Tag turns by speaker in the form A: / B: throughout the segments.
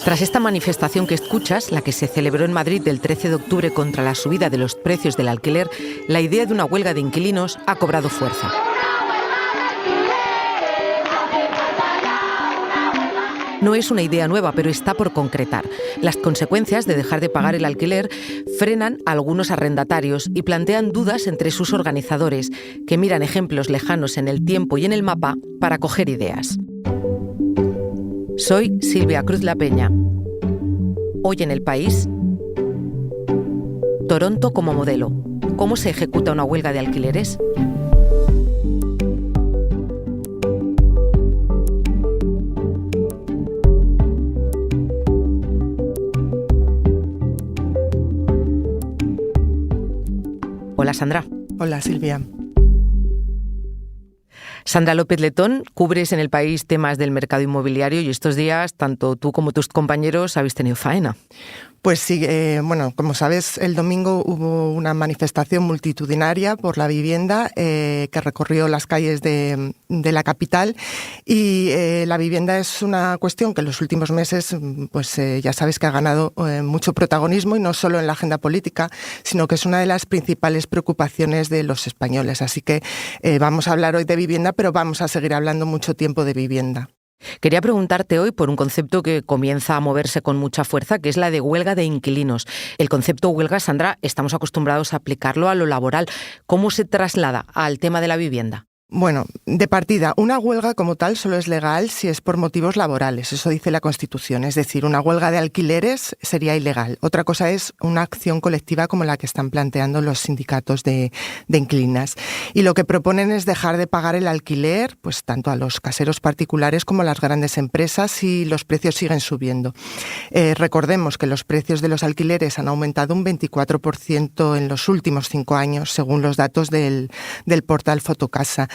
A: Tras esta manifestación que escuchas, la que se celebró en Madrid el 13 de octubre contra la subida de los precios del alquiler, la idea de una huelga de inquilinos ha cobrado fuerza. No es una idea nueva, pero está por concretar. Las consecuencias de dejar de pagar el alquiler frenan a algunos arrendatarios y plantean dudas entre sus organizadores, que miran ejemplos lejanos en el tiempo y en el mapa para coger ideas. Soy Silvia Cruz La Peña. Hoy en El País, Toronto como modelo. ¿Cómo se ejecuta una huelga de alquileres? Hola, Sandra.
B: Hola, Silvia.
A: Sandra López Letón, cubres en El País temas del mercado inmobiliario y estos días tanto tú como tus compañeros habéis tenido faena.
B: Pues sí, como sabes, el domingo hubo una manifestación multitudinaria por la vivienda que recorrió las calles de la capital y la vivienda es una cuestión que en los últimos meses ya sabes que ha ganado mucho protagonismo y no solo en la agenda política, sino que es una de las principales preocupaciones de los españoles. Así que vamos a hablar hoy de vivienda, pero vamos a seguir hablando mucho tiempo de vivienda.
A: Quería preguntarte hoy por un concepto que comienza a moverse con mucha fuerza, que es la de huelga de inquilinos. El concepto huelga, Sandra, estamos acostumbrados a aplicarlo a lo laboral. ¿Cómo se traslada al tema de la vivienda?
B: Bueno, de partida, una huelga como tal solo es legal si es por motivos laborales, eso dice la Constitución, es decir, una huelga de alquileres sería ilegal. Otra cosa es una acción colectiva como la que están planteando los sindicatos de inquilinas. Y lo que proponen es dejar de pagar el alquiler, pues tanto a los caseros particulares como a las grandes empresas si los precios siguen subiendo. Recordemos que los precios de los alquileres han aumentado un 24% en los últimos 5 años, según los datos del portal Fotocasa.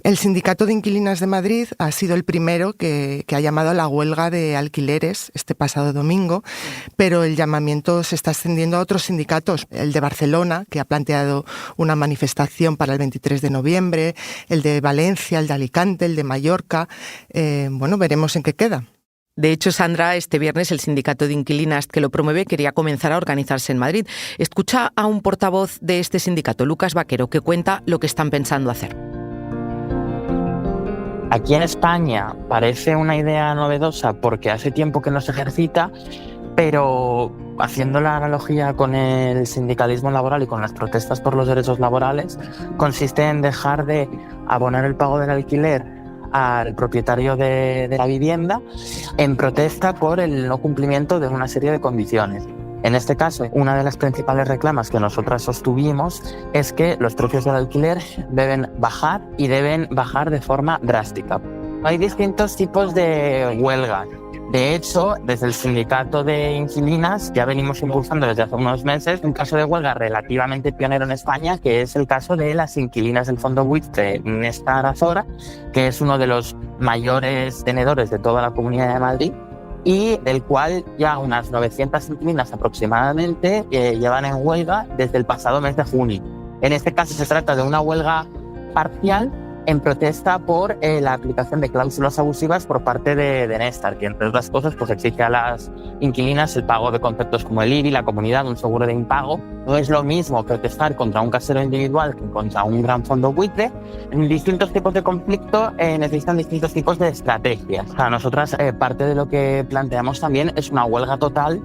B: El Sindicato de Inquilinas de Madrid ha sido el primero que ha llamado a la huelga de alquileres este pasado domingo, pero el llamamiento se está extendiendo a otros sindicatos, el de Barcelona, que ha planteado una manifestación para el 23 de noviembre, el de Valencia, el de Alicante, el de Mallorca. Veremos en qué queda.
A: De hecho, Sandra, este viernes el sindicato de inquilinas que lo promueve quería comenzar a organizarse en Madrid. Escucha a un portavoz de este sindicato, Lucas Vaquero, que cuenta lo que están pensando hacer.
C: Aquí en España parece una idea novedosa porque hace tiempo que no se ejercita, pero haciendo la analogía con el sindicalismo laboral y con las protestas por los derechos laborales, consiste en dejar de abonar el pago del alquiler al propietario de la vivienda en protesta por el no cumplimiento de una serie de condiciones. En este caso, una de las principales reclamas que nosotras sostuvimos es que los precios del alquiler deben bajar y deben bajar de forma drástica. Hay distintos tipos de huelgas. De hecho, desde el sindicato de inquilinas ya venimos impulsando desde hace unos meses un caso de huelga relativamente pionero en España, que es el caso de las inquilinas del Fondo Buitre Néstor Azora, que es uno de los mayores tenedores de toda la Comunidad de Madrid, y del cual ya unas 900 inquilinas aproximadamente llevan en huelga desde el pasado mes de junio. En este caso se trata de una huelga parcial en protesta por la aplicación de cláusulas abusivas por parte de Néstor, que entre otras cosas pues exige a las inquilinas el pago de conceptos como el IBI, la comunidad, un seguro de impago. No es lo mismo protestar contra un casero individual que contra un gran fondo buitre. En distintos tipos de conflicto necesitan distintos tipos de estrategias. Para nosotras parte de lo que planteamos también es una huelga total,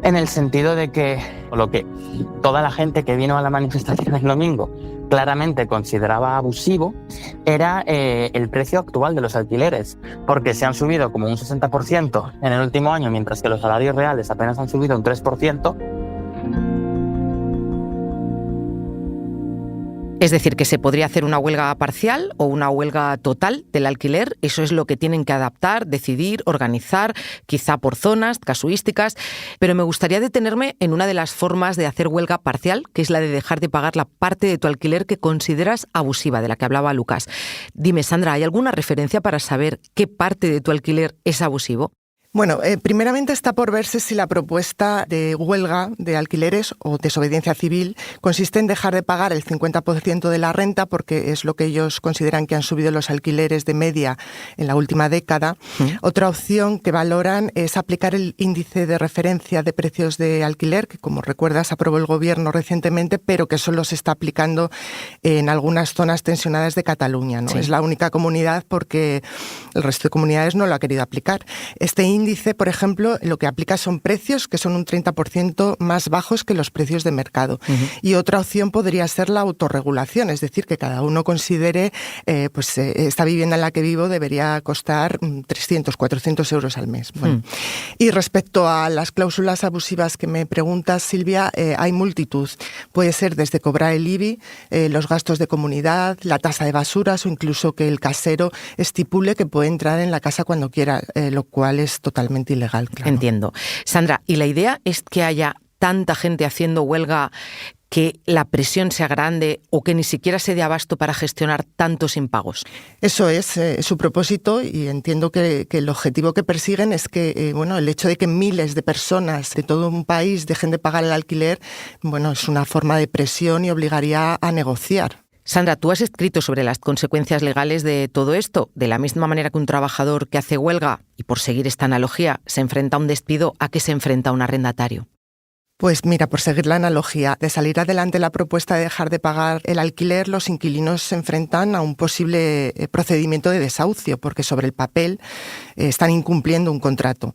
C: en el sentido de que lo que toda la gente que vino a la manifestación el domingo claramente consideraba abusivo era el precio actual de los alquileres, porque se han subido como un 60% en el último año, mientras que los salarios reales apenas han subido un 3%.
A: Es decir, que se podría hacer una huelga parcial o una huelga total del alquiler. Eso es lo que tienen que adaptar, decidir, organizar, quizá por zonas, casuísticas. Pero me gustaría detenerme en una de las formas de hacer huelga parcial, que es la de dejar de pagar la parte de tu alquiler que consideras abusiva, de la que hablaba Lucas. Dime, Sandra, ¿hay alguna referencia para saber qué parte de tu alquiler es abusivo?
B: Bueno, primeramente está por verse si la propuesta de huelga de alquileres o desobediencia civil consiste en dejar de pagar el 50% de la renta, porque es lo que ellos consideran que han subido los alquileres de media en la última década. Otra opción que valoran es aplicar el índice de referencia de precios de alquiler, que como recuerdas aprobó el gobierno recientemente, pero que solo se está aplicando en algunas zonas tensionadas de Cataluña, ¿no? Sí. Es la única comunidad porque el resto de comunidades no lo ha querido aplicar. Este índice, por ejemplo, lo que aplica son precios que son un 30% más bajos que los precios de mercado. Y otra opción podría ser la autorregulación, es decir, que cada uno considere esta vivienda en la que vivo debería costar 300, 400 euros al mes. Bueno. Y respecto a las cláusulas abusivas que me preguntas, Silvia, hay multitud. Puede ser desde cobrar el IBI, los gastos de comunidad, la tasa de basuras o incluso que el casero estipule que puede entrar en la casa cuando quiera, lo cual es totalmente ilegal. Claro.
A: Entiendo. Sandra, ¿y la idea es que haya tanta gente haciendo huelga que la presión sea grande o que ni siquiera se dé abasto para gestionar tantos impagos?
B: Eso es su propósito, y entiendo que el objetivo que persiguen es que el hecho de que miles de personas de todo un país dejen de pagar el alquiler, es una forma de presión y obligaría a negociar.
A: Sandra, tú has escrito sobre las consecuencias legales de todo esto, de la misma manera que un trabajador que hace huelga, y por seguir esta analogía, se enfrenta a un despido, ¿a qué se enfrenta un arrendatario?
B: Pues mira, por seguir la analogía, de salir adelante la propuesta de dejar de pagar el alquiler, los inquilinos se enfrentan a un posible procedimiento de desahucio, porque sobre el papel están incumpliendo un contrato.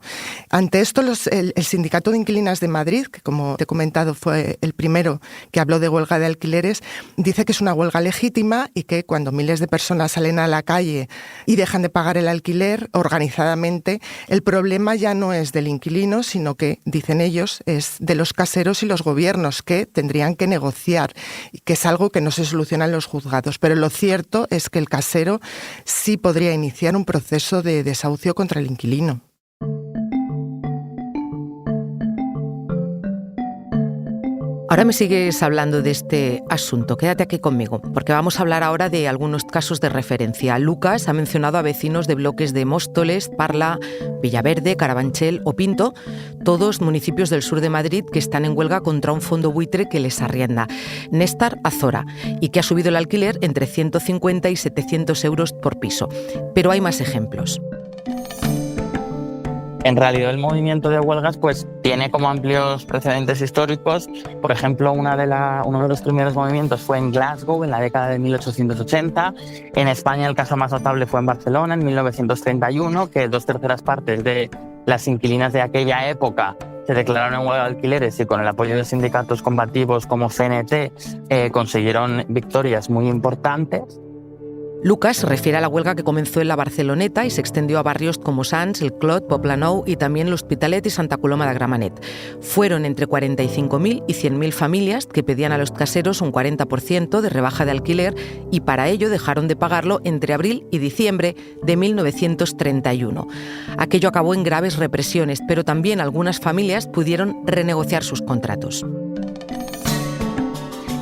B: Ante esto, el Sindicato de Inquilinas de Madrid, que como te he comentado fue el primero que habló de huelga de alquileres, dice que es una huelga legítima y que cuando miles de personas salen a la calle y dejan de pagar el alquiler organizadamente, el problema ya no es del inquilino, sino que, dicen ellos, es de los caseros y los gobiernos, que tendrían que negociar, y que es algo que no se soluciona en los juzgados. Pero lo cierto es que el casero sí podría iniciar un proceso de desahucio contra el inquilino.
A: Ahora me sigues hablando de este asunto. Quédate aquí conmigo, porque vamos a hablar ahora de algunos casos de referencia. Lucas ha mencionado a vecinos de bloques de Móstoles, Parla, Villaverde, Carabanchel o Pinto, todos municipios del sur de Madrid que están en huelga contra un fondo buitre que les arrienda, Néstor Azora, y que ha subido el alquiler entre 150 y 700 euros por piso. Pero hay más ejemplos.
C: En realidad el movimiento de huelgas tiene como amplios precedentes históricos. Por ejemplo, uno de los primeros movimientos fue en Glasgow en la década de 1880. En España el caso más notable fue en Barcelona en 1931, que 2/3 partes de las inquilinas de aquella época se declararon en huelga de alquileres y con el apoyo de sindicatos combativos como CNT consiguieron victorias muy importantes.
A: Lucas se refiere a la huelga que comenzó en la Barceloneta y se extendió a barrios como Sants, el Clot, Poblenou y también l'Hospitalet y Santa Coloma de Gramenet. Fueron entre 45.000 y 100.000 familias que pedían a los caseros un 40% de rebaja de alquiler, y para ello dejaron de pagarlo entre abril y diciembre de 1931. Aquello acabó en graves represiones, pero también algunas familias pudieron renegociar sus contratos.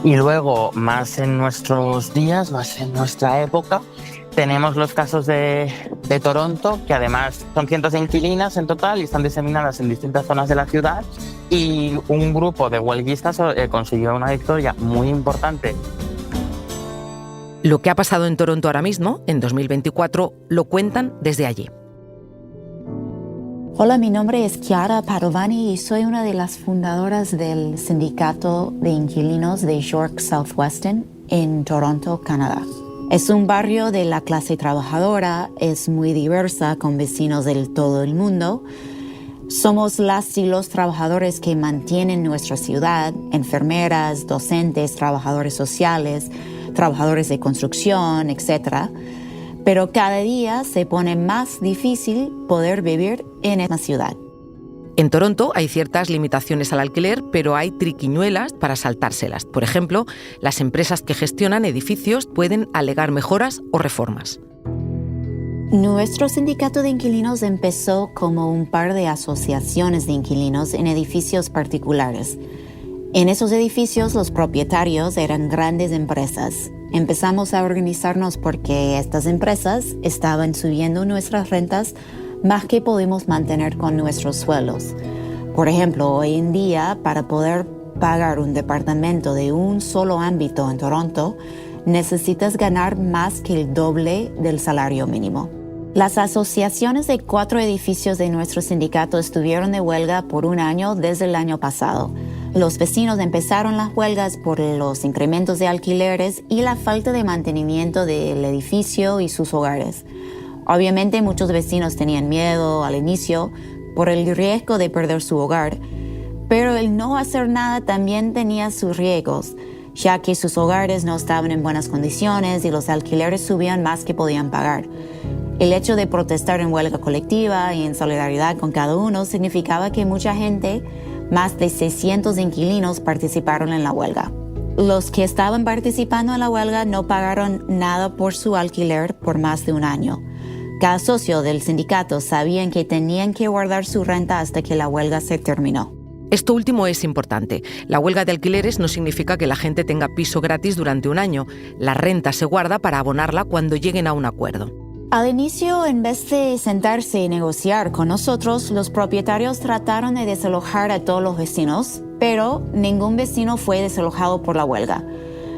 C: Y luego, más en nuestros días, más en nuestra época, tenemos los casos de Toronto, que además son cientos de inquilinas en total y están diseminadas en distintas zonas de la ciudad, y un grupo de huelguistas consiguió una victoria muy importante.
A: Lo que ha pasado en Toronto ahora mismo, en 2024, lo cuentan desde allí.
D: Hola, mi nombre es Chiara Padovani y soy una de las fundadoras del Sindicato de Inquilinos de York Southwestern en Toronto, Canadá. Es un barrio de la clase trabajadora, es muy diversa, con vecinos de todo el mundo. Somos las y los trabajadores que mantienen nuestra ciudad, enfermeras, docentes, trabajadores sociales, trabajadores de construcción, etc. Pero cada día se pone más difícil poder vivir en esta ciudad.
A: En Toronto hay ciertas limitaciones al alquiler, pero hay triquiñuelas para saltárselas. Por ejemplo, las empresas que gestionan edificios pueden alegar mejoras o reformas.
D: Nuestro sindicato de inquilinos empezó como un par de asociaciones de inquilinos en edificios particulares. En esos edificios los propietarios eran grandes empresas. Empezamos a organizarnos porque estas empresas estaban subiendo nuestras rentas más que podemos mantener con nuestros sueldos. Por ejemplo, hoy en día, para poder pagar un departamento de un solo ámbito en Toronto, necesitas ganar más que el doble del salario mínimo. Las asociaciones de 4 edificios de nuestro sindicato estuvieron de huelga por un año desde el año pasado. Los vecinos empezaron las huelgas por los incrementos de alquileres y la falta de mantenimiento del edificio y sus hogares. Obviamente muchos vecinos tenían miedo al inicio por el riesgo de perder su hogar, pero el no hacer nada también tenía sus riesgos, ya que sus hogares no estaban en buenas condiciones y los alquileres subían más que podían pagar. El hecho de protestar en huelga colectiva y en solidaridad con cada uno significaba que mucha gente, más de 600 inquilinos, participaron en la huelga. Los que estaban participando en la huelga no pagaron nada por su alquiler por más de un año. Cada socio del sindicato sabían que tenían que guardar su renta hasta que la huelga se terminó.
A: Esto último es importante. La huelga de alquileres no significa que la gente tenga piso gratis durante un año. La renta se guarda para abonarla cuando lleguen a un acuerdo.
D: Al inicio, en vez de sentarse y negociar con nosotros, los propietarios trataron de desalojar a todos los vecinos, pero ningún vecino fue desalojado por la huelga.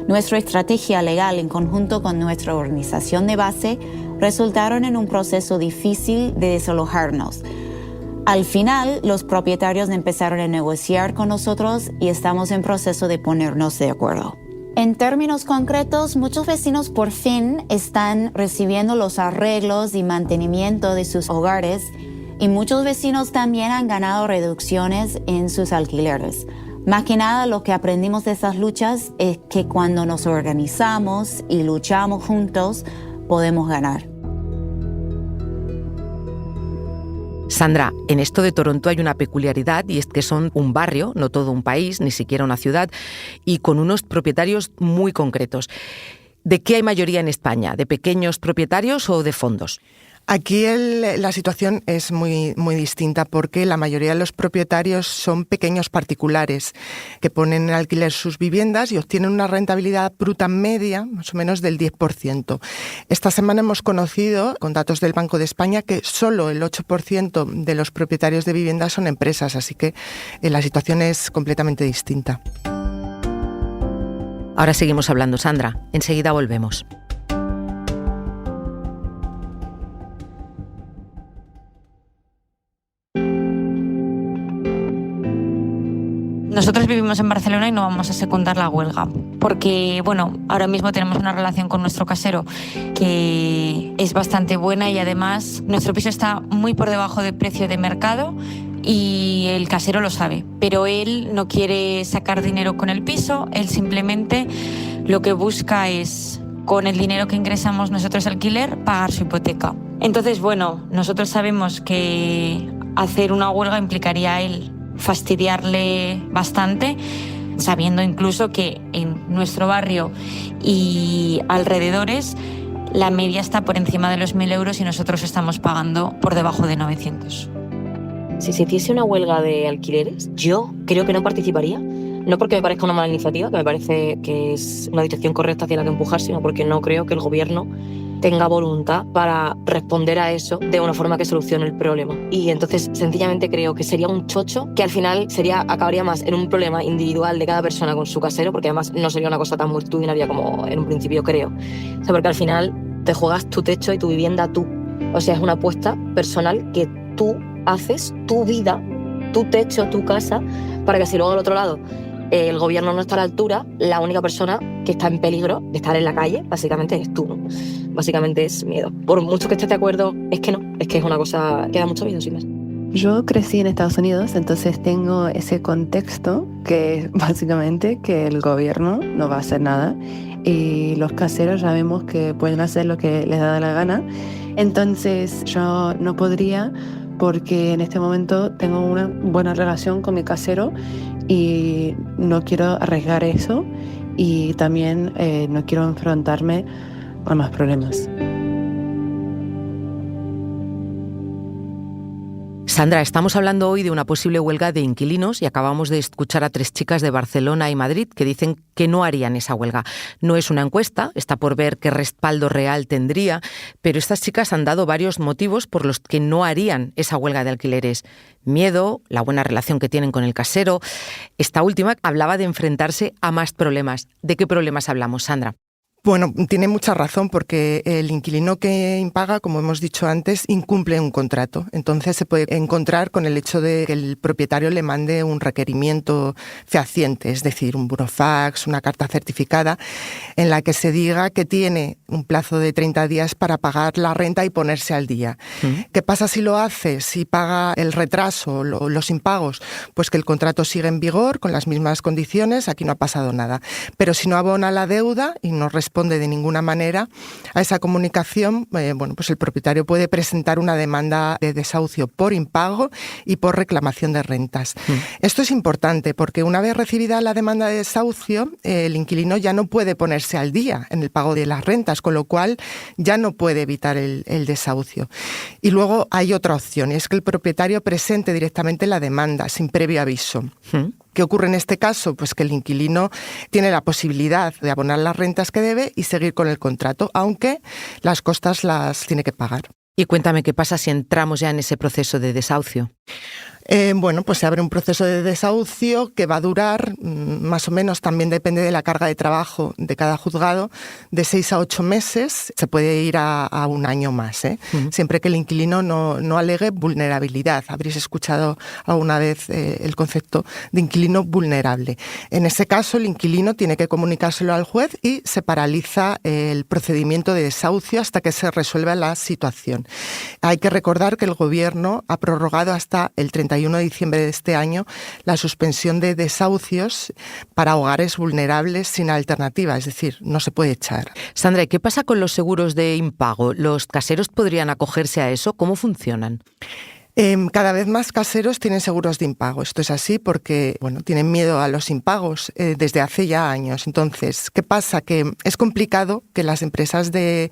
D: Nuestra estrategia legal en conjunto con nuestra organización de base resultaron en un proceso difícil de desalojarnos. Al final, los propietarios empezaron a negociar con nosotros y estamos en proceso de ponernos de acuerdo. En términos concretos, muchos vecinos por fin están recibiendo los arreglos y mantenimiento de sus hogares y muchos vecinos también han ganado reducciones en sus alquileres. Más que nada, lo que aprendimos de esas luchas es que cuando nos organizamos y luchamos juntos, podemos ganar.
A: Sandra, en esto de Toronto hay una peculiaridad y es que son un barrio, no todo un país, ni siquiera una ciudad, y con unos propietarios muy concretos. ¿De qué hay mayoría en España? ¿De pequeños propietarios o de fondos?
B: Aquí la situación es muy, muy distinta porque la mayoría de los propietarios son pequeños particulares que ponen en alquiler sus viviendas y obtienen una rentabilidad bruta media más o menos del 10%. Esta semana hemos conocido, con datos del Banco de España, que solo el 8% de los propietarios de viviendas son empresas, así que la situación es completamente distinta.
A: Ahora seguimos hablando, Sandra. Enseguida volvemos.
E: Nosotros vivimos en Barcelona y no vamos a secundar la huelga, porque ahora mismo tenemos una relación con nuestro casero que es bastante buena y además nuestro piso está muy por debajo del precio de mercado y el casero lo sabe, pero él no quiere sacar dinero con el piso, él simplemente lo que busca es, con el dinero que ingresamos nosotros al alquiler, pagar su hipoteca. Entonces, nosotros sabemos que hacer una huelga implicaría a él fastidiarle bastante, sabiendo incluso que en nuestro barrio y alrededores la media está por encima de los 1.000 euros y nosotros estamos pagando por debajo de 900.
F: Si se hiciese una huelga de alquileres, yo creo que no participaría. No porque me parezca una mala iniciativa, que me parece que es una dirección correcta hacia la que empujar, sino porque no creo que el gobierno tenga voluntad para responder a eso de una forma que solucione el problema. Y entonces, sencillamente creo que sería un chocho que al final acabaría más en un problema individual de cada persona con su casero, porque además no sería una cosa tan multitudinaria como en un principio creo. O sea, porque al final te juegas tu techo y tu vivienda tú. O sea, es una apuesta personal que tú haces, tu vida, tu techo, tu casa, para que si luego al otro lado el gobierno no está a la altura, la única persona que está en peligro de estar en la calle, básicamente, es tú, ¿no? Básicamente es miedo. Por mucho que estés de acuerdo, es que no, es que es una cosa que da mucho miedo, sin más.
G: Yo crecí en Estados Unidos, entonces tengo ese contexto que es básicamente que el gobierno no va a hacer nada y los caseros sabemos que pueden hacer lo que les da la gana. Entonces yo no podría, porque en este momento tengo una buena relación con mi casero y no quiero arriesgar eso y también no quiero enfrentarme a más problemas.
A: Sandra, estamos hablando hoy de una posible huelga de inquilinos y acabamos de escuchar a 3 chicas de Barcelona y Madrid que dicen que no harían esa huelga. No es una encuesta, está por ver qué respaldo real tendría, pero estas chicas han dado varios motivos por los que no harían esa huelga de alquileres. Miedo, la buena relación que tienen con el casero. Esta última hablaba de enfrentarse a más problemas. ¿De qué problemas hablamos, Sandra?
B: Bueno, tiene mucha razón porque el inquilino que impaga, como hemos dicho antes, incumple un contrato. Entonces se puede encontrar con el hecho de que el propietario le mande un requerimiento fehaciente, es decir, un burofax, una carta certificada, en la que se diga que tiene un plazo de 30 días para pagar la renta y ponerse al día. ¿Qué pasa si lo hace? Si paga el retraso, los impagos, pues que el contrato sigue en vigor con las mismas condiciones, aquí no ha pasado nada. Pero si no abona la deuda y no responde de ninguna manera a esa comunicación, pues el propietario puede presentar una demanda de desahucio por impago y por reclamación de rentas. Esto es importante porque una vez recibida la demanda de desahucio, el inquilino ya no puede ponerse al día en el pago de las rentas, con lo cual ya no puede evitar el desahucio. Y luego hay otra opción, y es que el propietario presente directamente la demanda sin previo aviso. ¿Qué ocurre en este caso? Pues que el inquilino tiene la posibilidad de abonar las rentas que debe y seguir con el contrato, aunque las costas las tiene que pagar.
A: Y cuéntame qué pasa si entramos ya en ese proceso de desahucio.
B: Pues se abre un proceso de desahucio que va a durar, más o menos, también depende de la carga de trabajo de cada juzgado, de 6 a 8 meses, se puede ir a un año más, siempre que el inquilino no alegue vulnerabilidad. Habréis escuchado alguna vez el concepto de inquilino vulnerable. En ese caso, el inquilino tiene que comunicárselo al juez y se paraliza el procedimiento de desahucio hasta que se resuelva la situación. Hay que recordar que el Gobierno ha prorrogado hasta el 31 de diciembre de este año la suspensión de desahucios para hogares vulnerables sin alternativa, es decir, no se puede echar.
A: Sandra, ¿y qué pasa con los seguros de impago? ¿Los caseros podrían acogerse a eso? ¿Cómo funcionan?
B: Cada vez más caseros tienen seguros de impago. Esto es así porque, tienen miedo a los impagos desde hace ya años. Entonces, ¿qué pasa? Que es complicado que las empresas de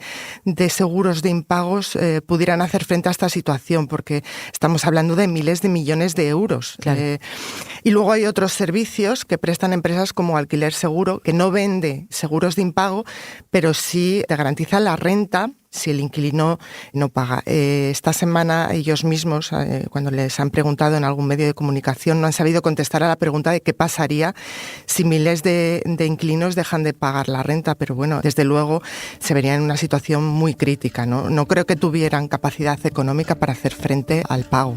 B: seguros de impagos pudieran hacer frente a esta situación porque estamos hablando de miles de millones de euros.
A: Claro.
B: Y luego hay otros servicios que prestan empresas como Alquiler Seguro, que no vende seguros de impago, pero sí te garantiza la renta si el inquilino no paga. Esta semana ellos mismos, cuando les han preguntado en algún medio de comunicación, no han sabido contestar a la pregunta de qué pasaría si miles de inquilinos dejan de pagar la renta, pero desde luego se verían en una situación muy crítica, ¿no? No creo que tuvieran capacidad económica para hacer frente al pago.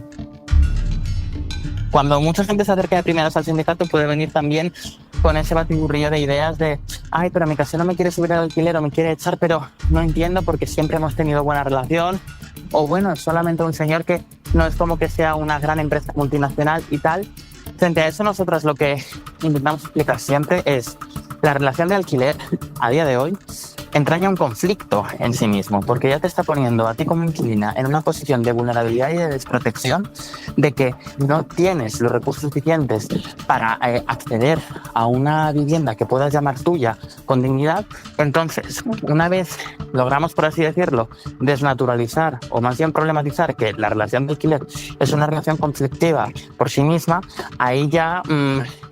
C: Cuando mucha gente se acerca de primeras al sindicato puede venir también con ese batiburrillo de ideas de pero mi casero me quiere subir el alquiler o me quiere echar, pero no entiendo porque siempre hemos tenido buena relación, o es solamente un señor que no es como que sea una gran empresa multinacional y tal. Frente a eso, nosotros lo que intentamos explicar siempre es la relación de alquiler a día de hoy entraña un conflicto en sí mismo, porque ya te está poniendo a ti como inquilina en una posición de vulnerabilidad y de desprotección, de que no tienes los recursos suficientes para acceder a una vivienda que puedas llamar tuya con dignidad. Entonces, una vez logramos, por así decirlo, desnaturalizar o más bien problematizar que la relación de alquiler es una relación conflictiva por sí misma, ahí ya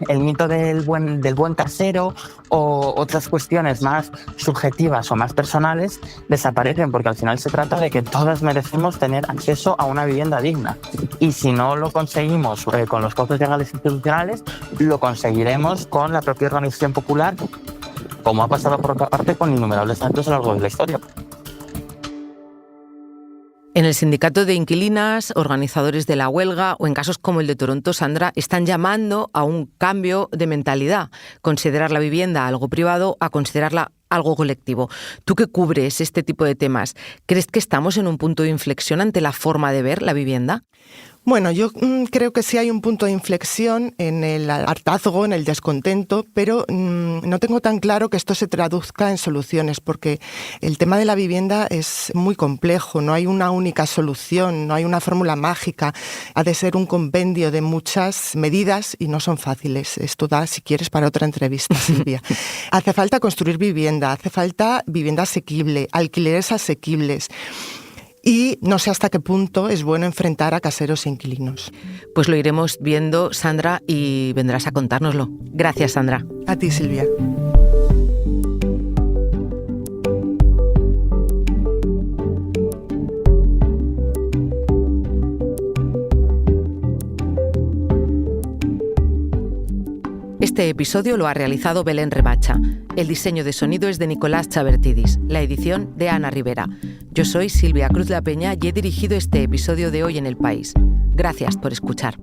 C: el mito del buen casero o otras cuestiones más subjetivas o más personales desaparecen, porque al final se trata de que todas merecemos tener acceso a una vivienda digna, y si no lo conseguimos con los cauces legales institucionales, lo conseguiremos con la propia organización popular, como ha pasado por otra parte con innumerables ejemplos a lo largo de la historia.
A: En el sindicato de inquilinas, organizadores de la huelga o en casos como el de Toronto, Sandra, están llamando a un cambio de mentalidad, considerar la vivienda algo privado a considerarla algo colectivo. Tú que cubres este tipo de temas, ¿crees que estamos en un punto de inflexión ante la forma de ver la vivienda?
B: Yo creo que sí hay un punto de inflexión en el hartazgo, en el descontento, pero no tengo tan claro que esto se traduzca en soluciones, porque el tema de la vivienda es muy complejo, no hay una única solución, no hay una fórmula mágica, ha de ser un compendio de muchas medidas y no son fáciles. Esto da, si quieres, para otra entrevista, Silvia. Hace falta construir vivienda, hace falta vivienda asequible, alquileres asequibles. y no sé hasta qué punto es bueno enfrentar a caseros e inquilinos.
A: Pues lo iremos viendo, Sandra, y vendrás a contárnoslo. Gracias, Sandra.
B: A ti, Silvia.
A: Este episodio lo ha realizado Belén Rebacha. El diseño de sonido es de Nicolás Chabertidis, la edición de Ana Rivera. Yo soy Silvia Cruz La Peña y he dirigido este episodio de Hoy en el País. Gracias por escuchar.